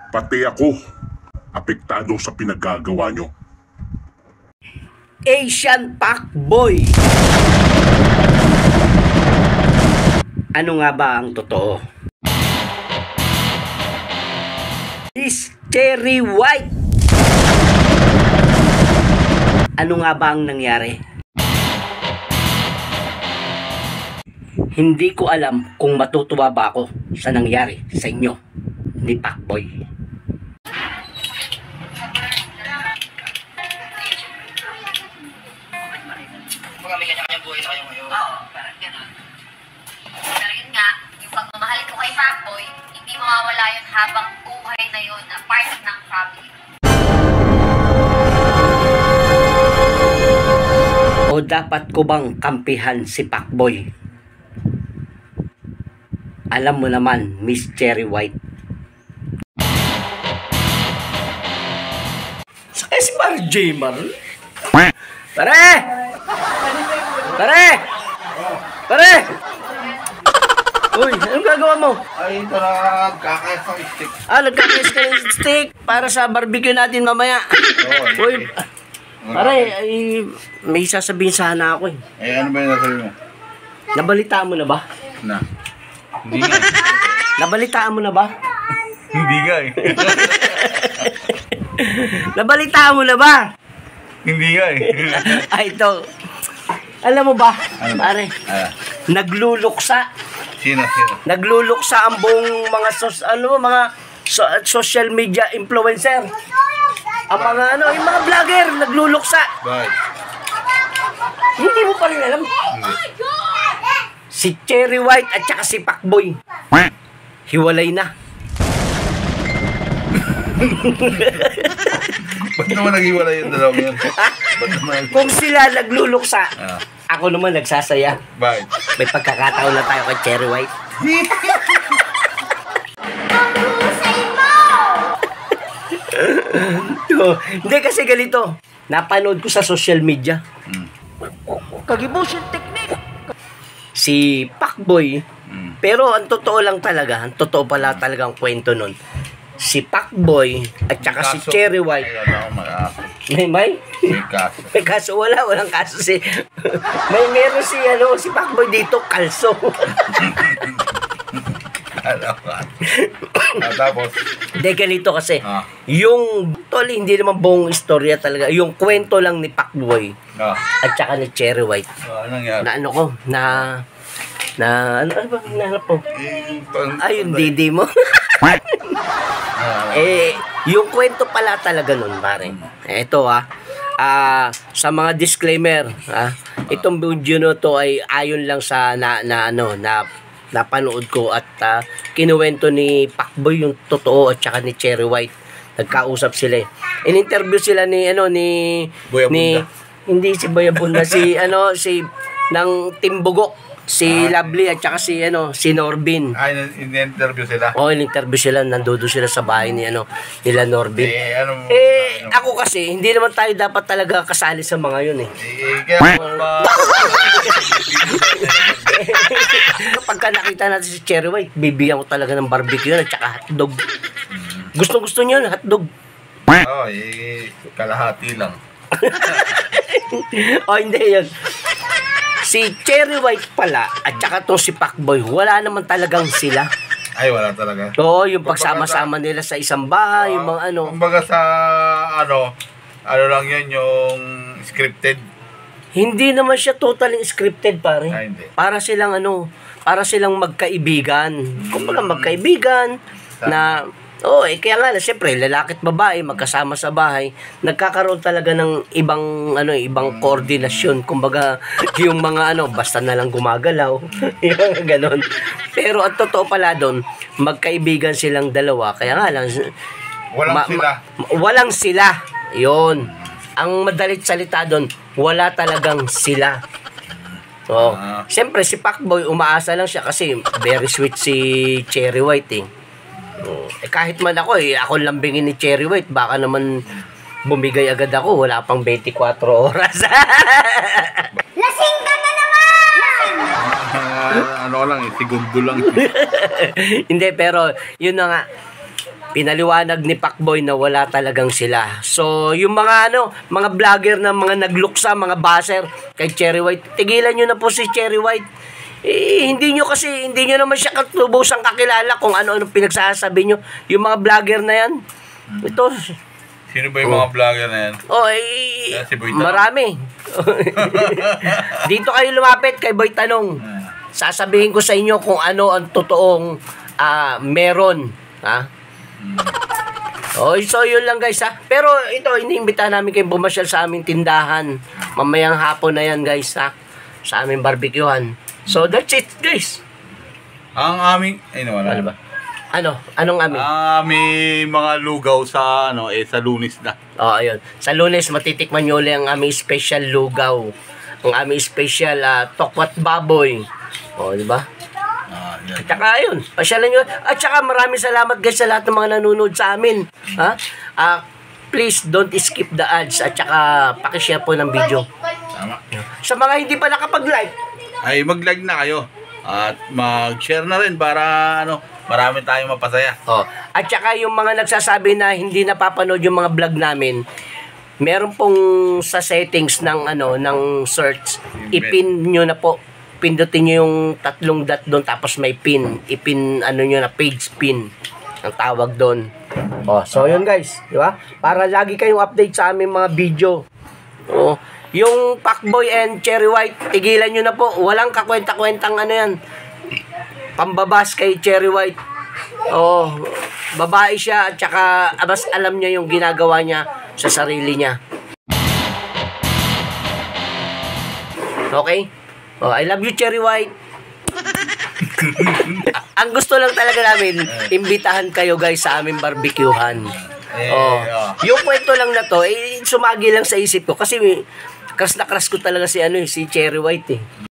Pati ako, apektado sa pinagagawa nyo. Asian Fuckboy. Ano nga ba ang totoo? Miss Cherry White. Ano nga ba ang nangyari? Hindi ko alam kung matutuwa ba ako sa nangyari sa inyo ni Fuckboy. Mga may kanya-kanyang buhay na kayo ngayon. Oo, parang gano'n. Pero yun nga, yung pagmamahal ko kay Fuckboy, hindi mawawala yun habang buhay na yun na part ng family. O dapat ko bang kampihan si Fuckboy? Alam mo naman, Miss Cherry White. Sakay si Mar J-Mar. Pare! Pare! Pare! Uy, anong gagawa mo? Ay, ito na nagkakayas ng stick. Nagkakayas ka ng steak para sa barbecue natin mamaya. Uy, pare, ay, may sasabihin sana ako eh. Eh, ano ba yung nasabi mo? Nabalitaan mo na ba? Na. Hindi nga. Nabalitaan mo na ba? Hindi nga eh. Nabalitaan mo na ba? Hindi nga eh. Ito. Alam mo ba, Ano? pare, nagluluksa. Sino? Nagluluksa ang buong mga social media influencer. Ang mga yung mga vlogger nagluluksa. Bakit? Hindi mo pa rin alam. Hindi. Si Cherry White at saka si Fuckboy. Hiwalay na. Ba't naman nag-iwala yung dalawang yun? Ba't naman? Kung sila nagluluksa, Ah. ako naman nagsasaya. Bakit? May pagkakataon na tayo kay Cherry White. Hindi kasi ganito. Napanood ko sa social media. Kagibusin technique. Si Fuckboy, pero ang totoo lang talaga, ang totoo pala talaga ang kwento nun. Si Fuckboy at saka si Cherry White. Ay, ano ako mag-aso. May May kaso. may kaso walang kaso si meron si Fuckboy dito kalso. Alam ko. Tapos? Hindi ganito kasi. Ah. Yung hindi naman buong istorya talaga. Yung kwento lang ni Fuckboy at saka ni Cherry White. Anong nangyari? Na ano ko, ano ba hinahanap mo? Yung didi mo. Yung kwento pala talaga nun, pare. Ito sa mga disclaimer, itong video na to ay ayon lang sa napanood ko at kinuwento ni Fuckboy yung totoo at saka ni Cherry White. Nagkausap sila. In-interview sila ni Boyabunda. hindi si Boyabunda, si ng Timbugok. Si Lovely at saka si Norbin. Ay, in-interview sila? Oo, in-interview sila. Nandoon sila sa bahay nila Norbin. Anong... Ako kasi, hindi naman tayo dapat talaga kasali sa mga yun eh. Kaya ba... Kapag nakita natin si Cherry White, bibigyan ko talaga ng barbecue at saka hotdog. Gusto niya hotdog. Kalahati lang. Hindi yun. Si Cherry White pala at saka to si Fuckboy, wala naman talagang sila. Ay, wala talaga. Oo, yung pagsama-sama nila sa isang bahay, yung mga Kumbaga sa ano lang yun, yung scripted. Hindi naman siya totally scripted, pare. Ay, hindi. Para silang magkaibigan. Kumbaga magkaibigan na kaya nga siyempre lalaki at babae magkasama sa bahay, nagkakaroon talaga ng ibang koordinasyon. Kumbaga yung mga basta na lang gumagalaw. Yung ganon. Pero at totoo pala doon, magkaibigan silang dalawa. Kaya nga lang walang sila. Yun. Ang madalit salita doon, wala talagang sila. Siyempre si Fuckboy umaasa lang siya kasi very sweet si Cherry White eh. Kahit man ako lambingin ni Cherry White, baka naman bumigay agad ako, wala pang 24 oras. Lasing ka na naman! Ano lang, segundo lang. Hindi, pero yun na nga, pinaliwanag ni Pacboy na wala talagang sila. So, yung mga mga vlogger na mga nagluksa, mga baser kay Cherry White, tigilan nyo na po si Cherry White. Hindi nyo naman siya katubusang kakilala kung ano-ano pinagsasabi nyo. Yung mga vlogger na yan, ito. Sino ba yung mga vlogger na yan? Yan, si Boy Tanong. Marami. Dito kayo lumapit kay Boy Tanong. Sasabihin ko sa inyo kung ano ang totoong meron. Ha? So yun lang guys ha. Pero ito, iniimbitahan namin kayo bumasyal sa aming tindahan. Mamayang hapon na yan guys ha. Sa aming barbecuehan. So that's it guys. Ang aming... Ay, nawala. Ano ba? Anong aming? Ang aming mga lugaw sa sa Lunes na. Ayun. Sa Lunes, matitikman nyo ulit ang aming special lugaw. Ang aming special tokwat baboy. Di ba? Yan. At saka ayun, pasyalan nyo. At saka maraming salamat guys sa lahat ng mga nanonood sa amin. Ha? Please don't skip the ads. At saka pakishare po ng video. Tama. Sa mga hindi pa nakapag-like, Ay, mag-like na kayo. At mag-share na rin para marami tayong mapasaya. At saka yung mga nagsasabi na hindi napapanood yung mga vlog namin, meron pong sa settings ng ng search, ipin nyo na po. Pindutin nyo yung 3 dot doon tapos may pin. Ipin nyo na page pin ang tawag doon. So yun guys, di ba? Para lagi kayong update sa aming mga video. Yung Pacboy and Cherry White, tigilan nyo na po. Walang kakwenta-kwentang yan. Pambabas kay Cherry White. Babae siya at saka abas alam niya yung ginagawa niya sa sarili niya. Okay? I love you, Cherry White. Ang gusto lang talaga namin, imbitahan kayo guys sa aming barbecuehan. Yung kwento lang na to, sumagi lang sa isip ko kasi crush na crush ko talaga si Cherry White